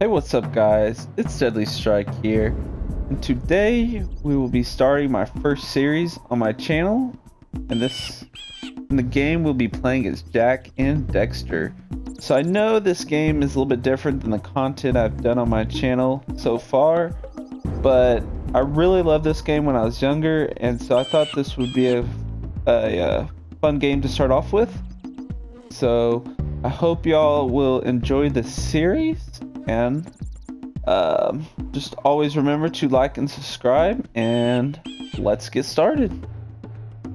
Hey, what's up, guys? It's Deadly Strike here, and today we will be starting my first series on my channel. And the game we'll be playing is Jak and Dexter. So I know this game is a little bit different than the content I've done on my channel so far, but I really loved this game when I was younger, and so I thought this would be a fun game to start off with. So I hope y'all will enjoy the series, and just always remember to like and subscribe, and let's get started.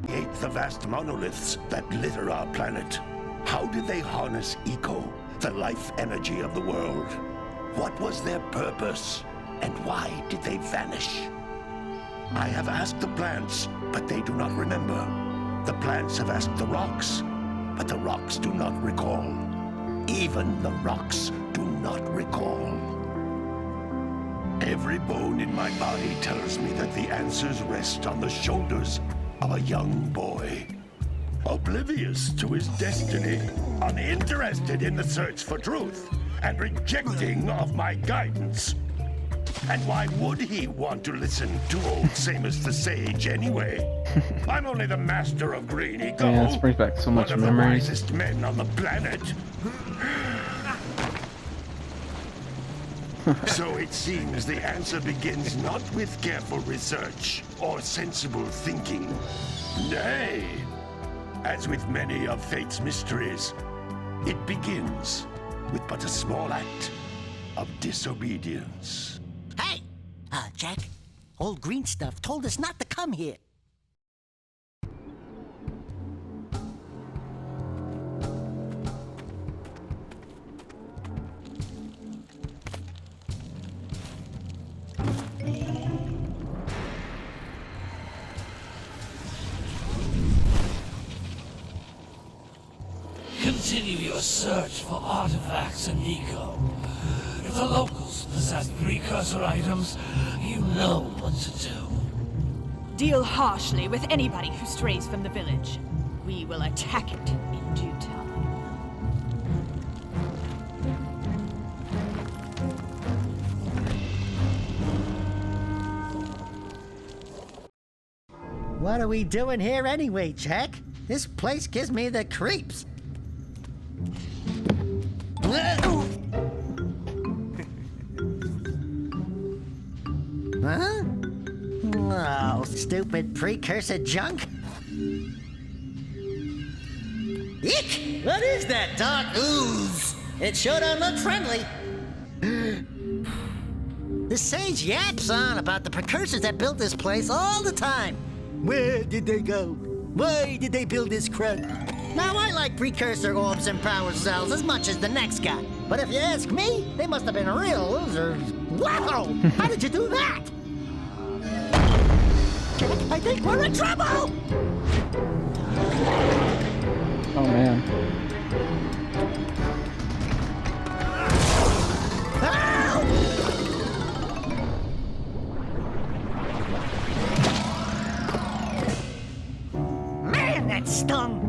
Create the vast monoliths that litter our planet. How did they harness eco, the life energy of the world? What was their purpose, and why did they vanish? I have asked the plants, but they do not remember. The plants have asked the rocks, but the rocks do not recall. Even the rocks do not recall. Every bone in my body tells me that the answers rest on the shoulders of a young boy. Oblivious to his destiny, uninterested in the search for truth, and rejecting of my guidance. And why would he want to listen to old Samus the Sage anyway? I'm only the master of green eco. Yeah, this brings back so much one of memories. the wisest men on the planet. So it seems the answer begins not with careful research or sensible thinking. Nay, as with many of fate's mysteries, it begins with but a small act of disobedience. Hey! Jak, old green stuff told us not to come here. Continue your search for artifacts and eco. If the locals possess precursor items, you know what to do. Deal harshly with anybody who strays from the village. We will attack it in due time. What are we doing here anyway, Jak? This place gives me the creeps. Huh? Oh, stupid precursor junk. Eek! What is that dark ooze? It sure don't look friendly. The sage yaps on about the precursors that built this place all the time. Where did they go? Why did they build this crud? Now, I like precursor orbs and power cells as much as the next guy. But if you ask me, they must have been real losers. Wow! How did you do that? Jak, I think we're in trouble! Oh man. Man, that stung!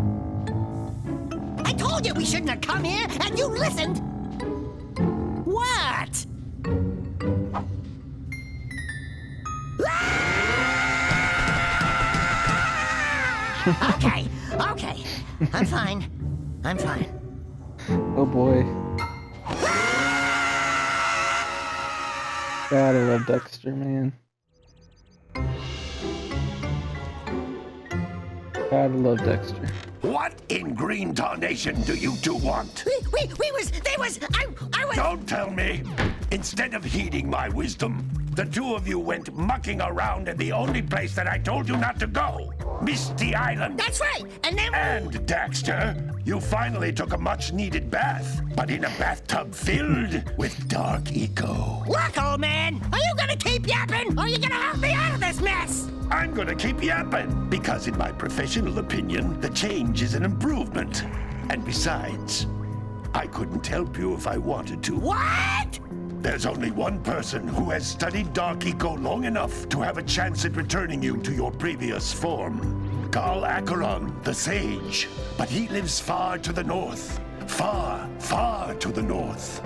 I told you we shouldn't have come here, and you listened! What? Okay. I'm fine. Oh boy. God, I love Dexter, man. God, I love Dexter. What in green tarnation do you two want? I was... Don't tell me! Instead of heeding my wisdom, the two of you went mucking around in the only place that I told you not to go. Misty Island. That's right, and then... And, Dexter, you finally took a much-needed bath, but in a bathtub filled with dark eco. Look, old man, are you gonna keep yapping, or are you gonna help me out of this mess? I'm gonna keep yapping, because in my professional opinion, the change is an improvement. And besides, I couldn't help you if I wanted to. What? There's only one person who has studied Dark Eco long enough to have a chance at returning you to your previous form. Carl Acheron, the Sage. But he lives far to the north. Far, far to the north.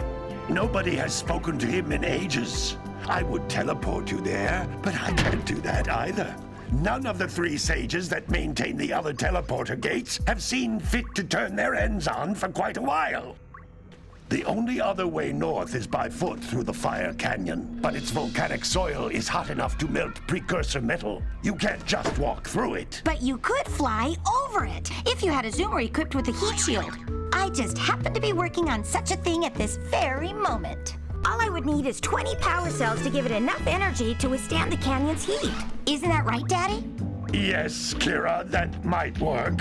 Nobody has spoken to him in ages. I would teleport you there, but I can't do that either. None of the 3 sages that maintain the other teleporter gates have seen fit to turn their ends on for quite a while. The only other way north is by foot through the Fire Canyon, but its volcanic soil is hot enough to melt precursor metal. You can't just walk through it. But you could fly over it if you had a zoomer equipped with a heat shield. I just happen to be working on such a thing at this very moment. All I would need is 20 power cells to give it enough energy to withstand the canyon's heat. Isn't that right, Daddy? Yes, Kira, that might work.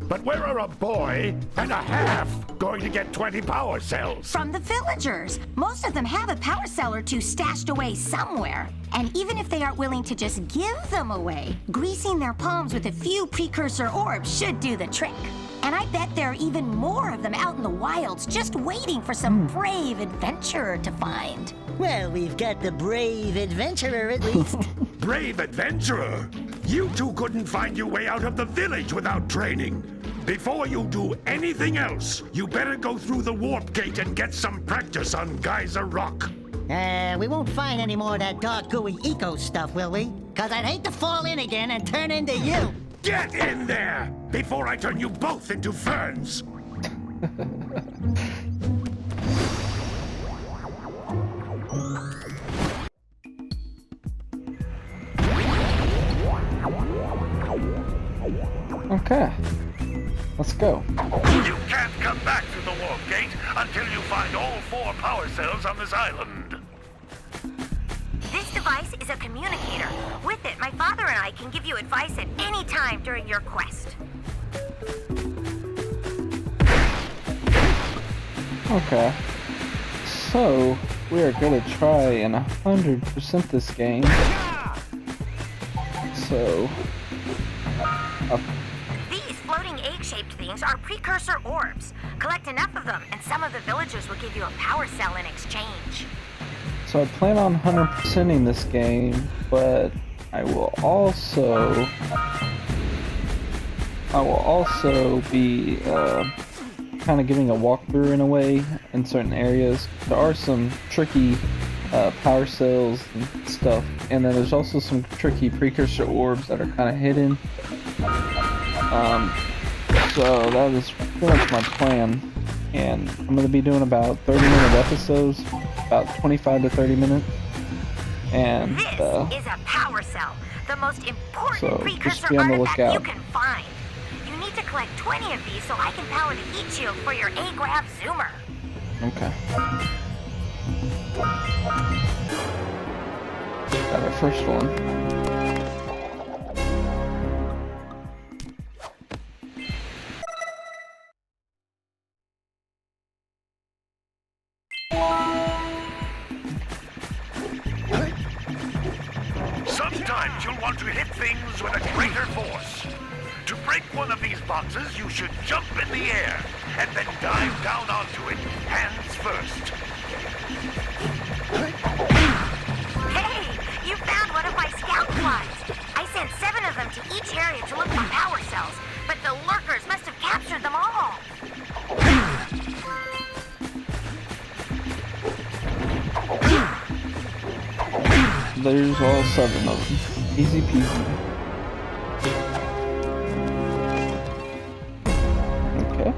But where are a boy and a half going to get 20 power cells? From the villagers. Most of them have a power cell or 2 stashed away somewhere. And even if they aren't willing to just give them away, greasing their palms with a few precursor orbs should do the trick. And I bet there are even more of them out in the wilds just waiting for some brave adventurer to find. Well, we've got the brave adventurer at least. Brave adventurer! You two couldn't find your way out of the village without training. Before you do anything else, you better go through the warp gate and get some practice on Geyser Rock. We won't find any more of that dog gooey eco stuff, will we? Cause I'd hate to fall in again and turn into you. Get in there before I turn you both into ferns. Okay. Let's go. You can't come back through the warp gate until you find all 4 power cells on this island. This device is a communicator. With it, my father and I can give you advice at any time during your quest. Okay. So, we are gonna try and 100% this game. So... These floating egg-shaped things are precursor orbs. Collect enough of them, and some of the villagers will give you a power cell in exchange. So I plan on 100%ing this game, but I will also be kind of giving a walkthrough in a way in certain areas. There are some tricky power cells and stuff, and then there's also some tricky precursor orbs that are kind of hidden. So that is pretty much my plan, and I'm going to be doing about 30-minute episodes, about 25 to 30 minutes, and This is a power cell, the most important so precursor just be on the artifact lookout. you can find. You need to collect 20 of these so I can power the heat shield for your A-Grav zoomer. Okay. Got our first one. Sometimes you'll want to hit things with a greater force. To break one of these boxes, you should jump in the air and then dive down onto it, hands first. Hey, you found one of my scout flies. I sent 7 of them to each area to look for power cells, but the lurkers must have captured them all. There's all 7 of them. Easy peasy. Okay.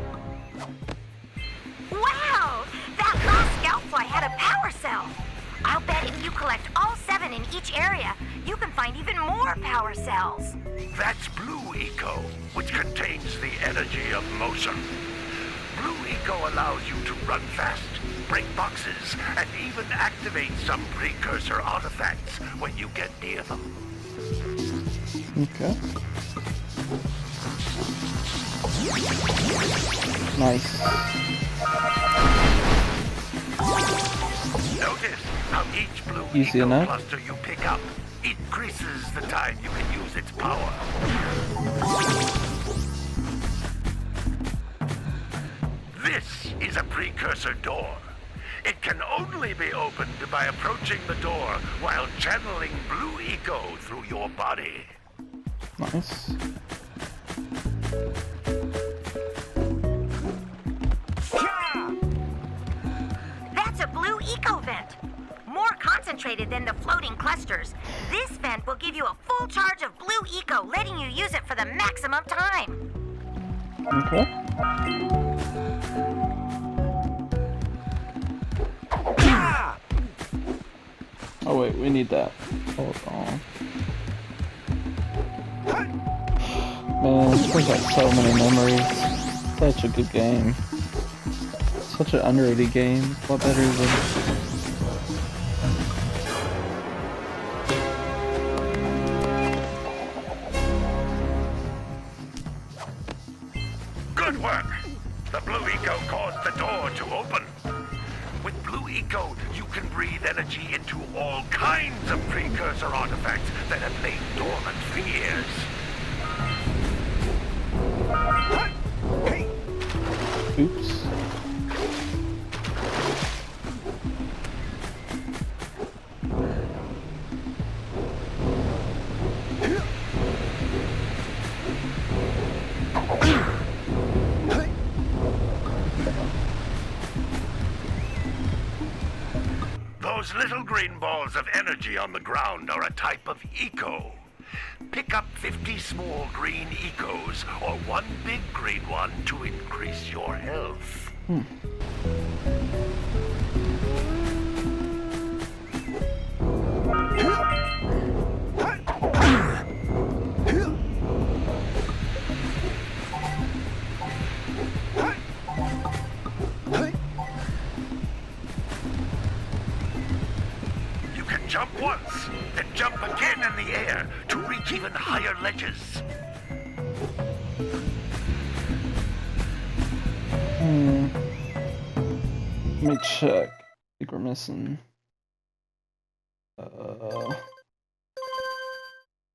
Wow! That last scout fly had a power cell. I'll bet if you collect all 7 in each area, you can find even more power cells. That's Blue Eco, which contains the energy of motion. Blue Eco allows you to run fast, break boxes, and even activate some precursor artifacts when you get near them. Okay. Nice. Notice how each Blue Easy Eco enough. cluster you pick up increases the time you can use its power. This is a precursor door. It can only be opened by approaching the door while channeling Blue Eco through your body. Nice. That's a Blue eco vent. More concentrated than the floating clusters. This vent will give you a full charge of blue eco, letting you use it for the maximum time. Okay. Oh wait, we need that. Hold on. Man, this brings back so many memories. Such a good game. Such an underrated game. What better than... Good work! The blue eco caused the door to open. With blue eco, you can breathe energy into all kinds of precursor artifacts that have lain dormant for years. Oops. Those little green balls of energy on the ground are a type of eco. Pick up 50 small green ecos or one big green one to increase your health. You can jump once, then jump again in the air to reach even higher ledges. Let me check. I think we're missing.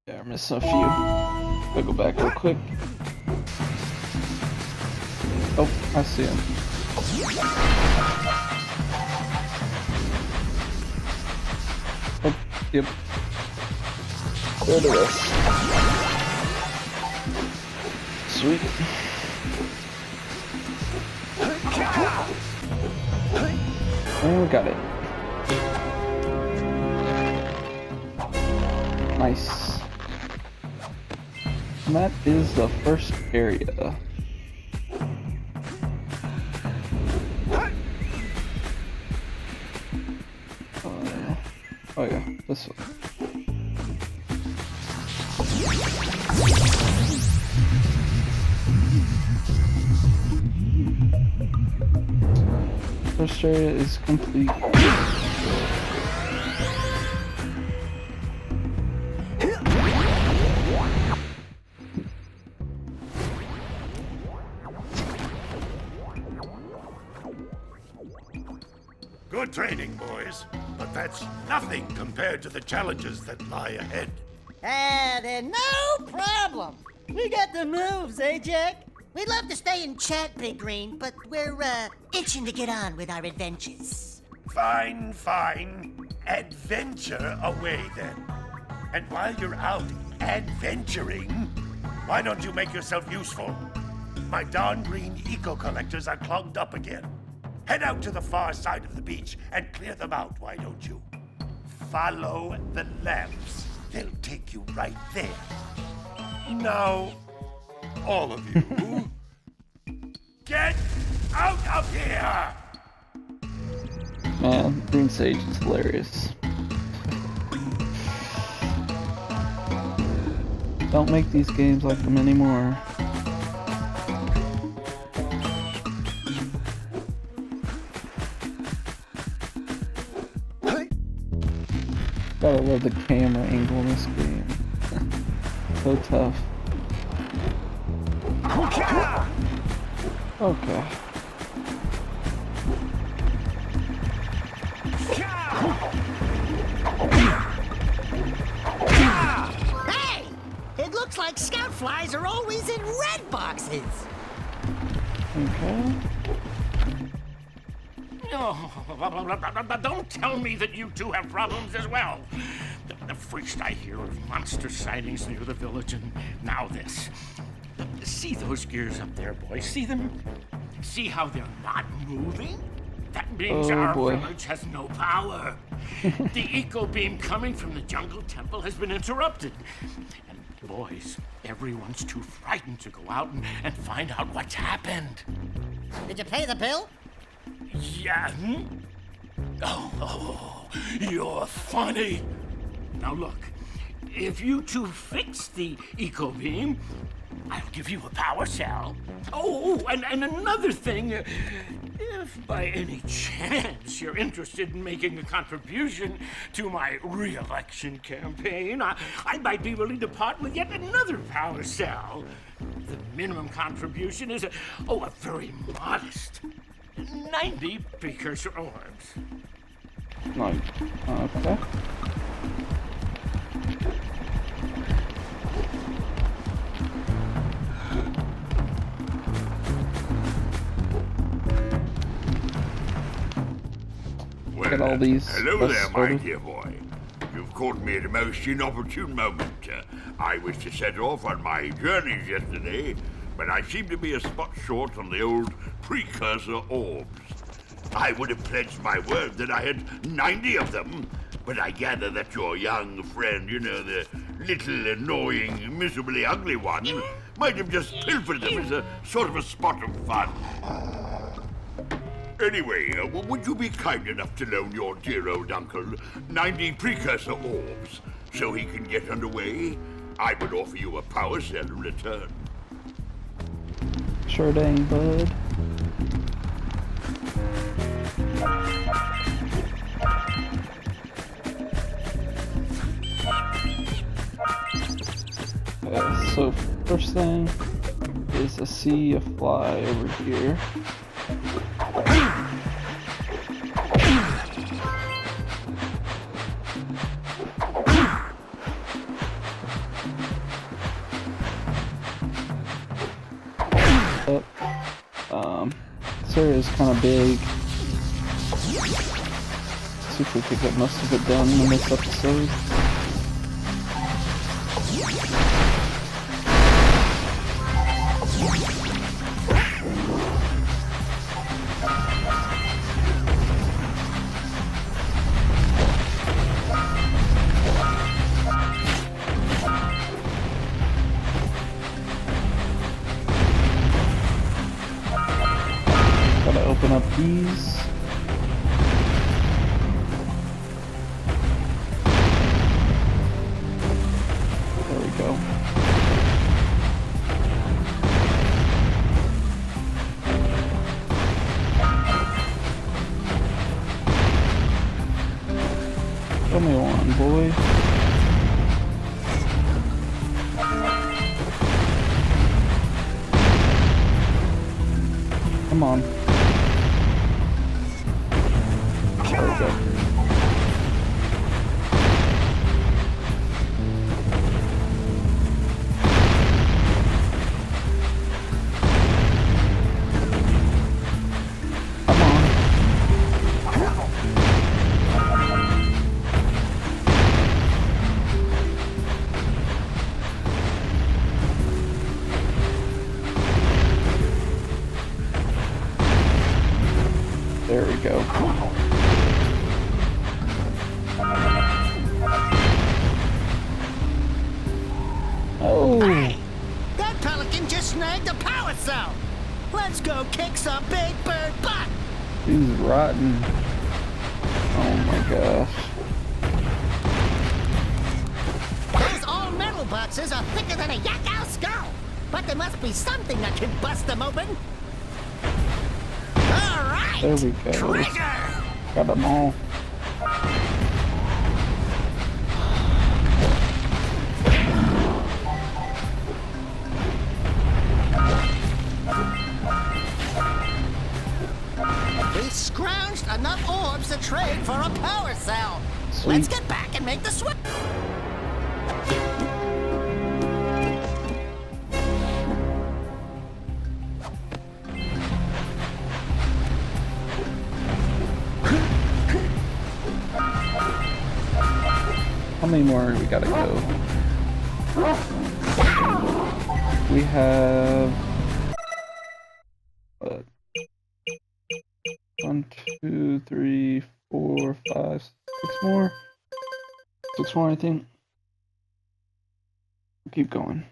Yeah, we're missing a few. I'll go back real quick. Oh, I see him. Oh, yep. There it is. Sweet. And we got it. Nice. And that is the first area. Oh yeah, this one. First area is complete. Good training, boys, but that's nothing compared to the challenges that lie ahead. Then no problem. We got the moves, eh, Jack? We'd love to stay and chat, Big Green, but we're, itching to get on with our adventures. Fine, fine. Adventure away then. And while you're out adventuring, why don't you make yourself useful? My darn green eco collectors are clogged up again. Head out to the far side of the beach and clear them out, why don't you? Follow the lamps. They'll take you right there. Now, all of you, get out of here! Man, Green Sage is hilarious. Don't make these games like them anymore. Gotta love the camera angle in this game. So tough. Okay. Hey! It looks like scout flies are always in red boxes. Okay. Oh, don't tell me that you two have problems as well. First I hear of monster sightings near the village, and now this. See those gears up there, boys? See them? See how they're not moving? That means Oh, our boy. village has no power. The eco beam coming from the jungle temple has been interrupted. And boys, everyone's too frightened to go out and find out what's happened. Did you pay the bill? Yeah. Oh, you're funny. Now look, if you two fix the eco beam, I'll give you a power cell. Oh, and another thing, if by any chance you're interested in making a contribution to my re-election campaign, I might be willing to part with yet another power cell. The minimum contribution is a very modest 90 precursor orbs. No. Okay. Get all these. Hello there, my started. dear boy. You've caught me at a most inopportune moment. I was to set off on my journeys yesterday, but I seem to be a spot short on the old precursor orbs. I would have pledged my word that I had 90 of them, but I gather that your young friend, you know, the little annoying, miserably ugly one, might have just pilfered them as a sort of a spot of fun. Anyway, would you be kind enough to loan your dear old uncle 90 precursor orbs so he can get underway? I would offer you a power cell in return. Sure dang, bud. So first thing is I see a fly over here. This area is kind of big. Let's see if we can get most of it done in this episode. Gotta open up these. There we go. Show me one, boy. Come on. There we go. Come on. There we go. Oh, Hey! That pelican just snagged a power cell! Let's go kick some big bird butt! he's rotten. Oh my gosh. Those all-metal boxes are thicker than a yak-owl skull! But there must be something that can bust them open! Alright! There we go. Trigger! Got them all. We scrounged enough orbs to trade for a power cell! Sweet. Let's get back and make the switch! How many more we gotta go? We have... What? 1, 2, 3, 4, 5, 6 more. 6 more, I think. Keep going.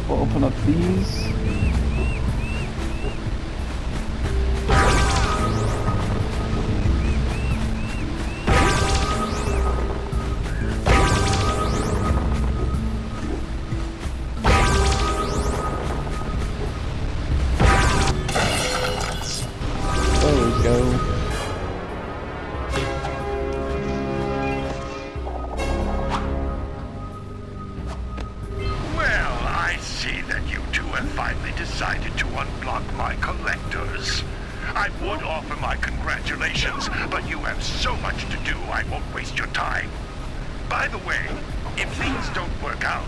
We'll open up these. There we go. Well, I see that you two have finally decided to unblock my collectors. I would offer my congratulations, but you have so much to do, I won't waste your time. By the way, if things don't work out,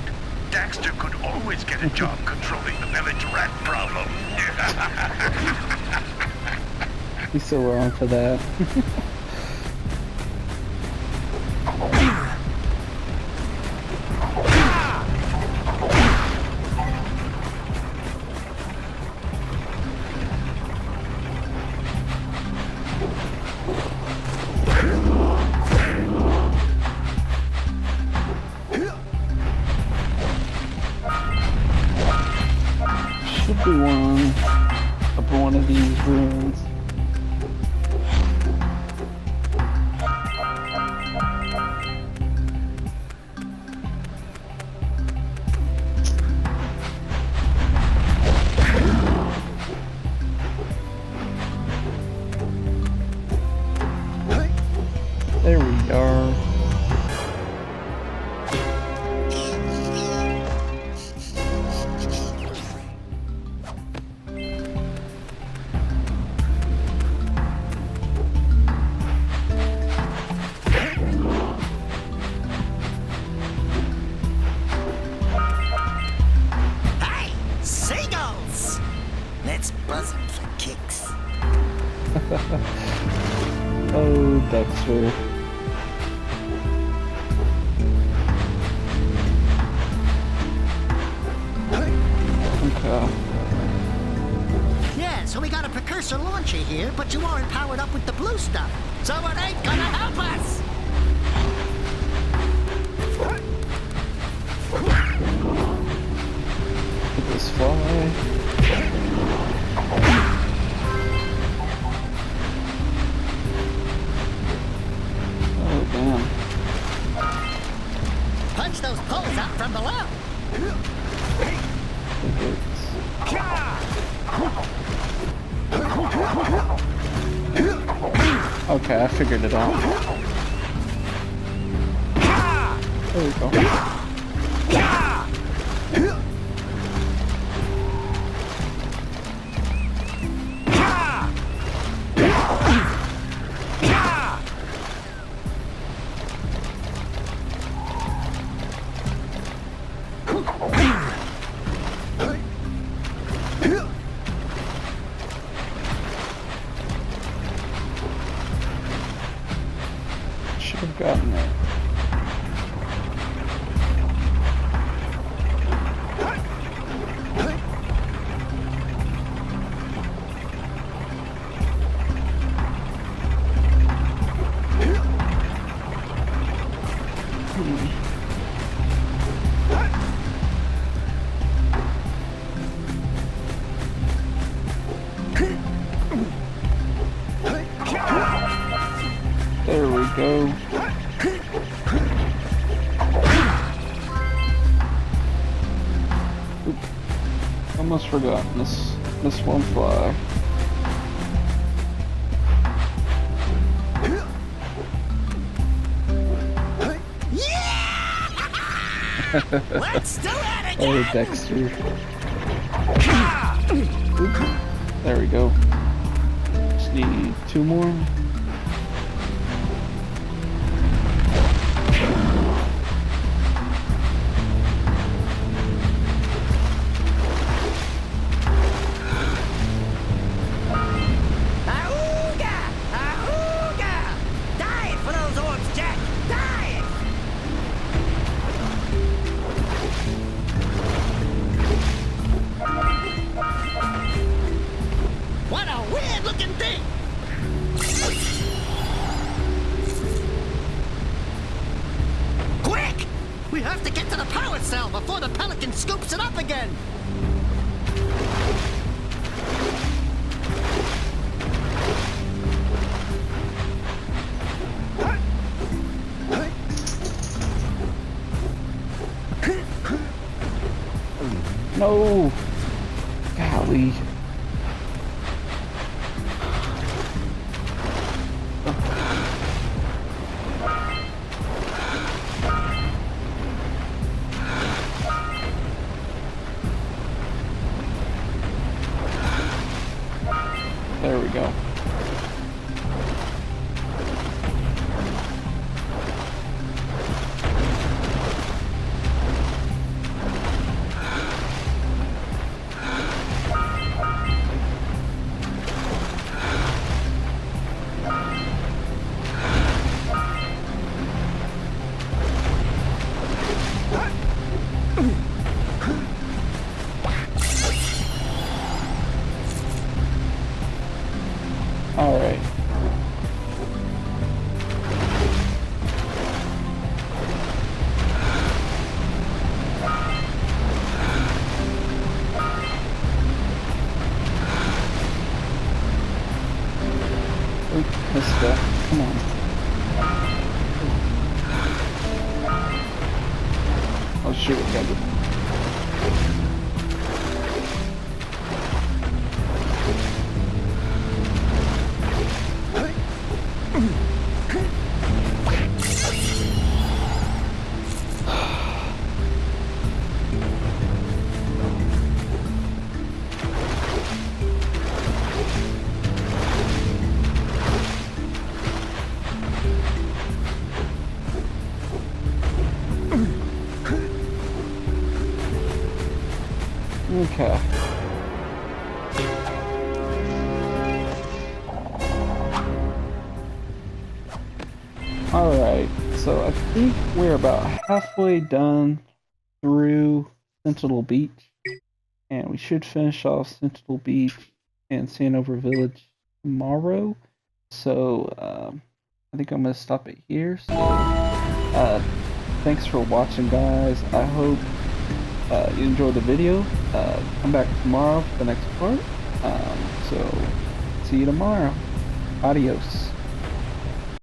Dexter could always get a job controlling the village rat problem. He's so wrong for that. Should be one up in one of these rooms. There we are. Hey, seagulls! Let's buzz them for kicks. Oh, Dexter. Okay. Yeah, so we got a Precursor launcher here, but you aren't powered up with the blue stuff. So it ain't gonna help us! Let this fly. Oh, damn. Punch those poles out from below! Okay, I figured it out. There we go. Should have gotten it. There we go. Oop. Almost forgotten this won't fly. Let's do it again! Oh, Dexter. Oop. There we go. Just need 2 more. Ahooga! Ahooga! Dive for those orbs, Jack! Dive! What a weird-looking thing! Quick! We have to get to the power cell before the Pelican scoops it up again! No! Golly. There we go. All right. Oop, missed that. Come on. Oh shoot, we got it. Okay. Alright, so I think we're about halfway done through Sentinel Beach. And we should finish off Sentinel Beach and Sandover Village tomorrow. So, I think I'm going to stop it here. So, thanks for watching, guys. I hope you enjoyed the video. Come back tomorrow for the next part. So, see you tomorrow. Adios.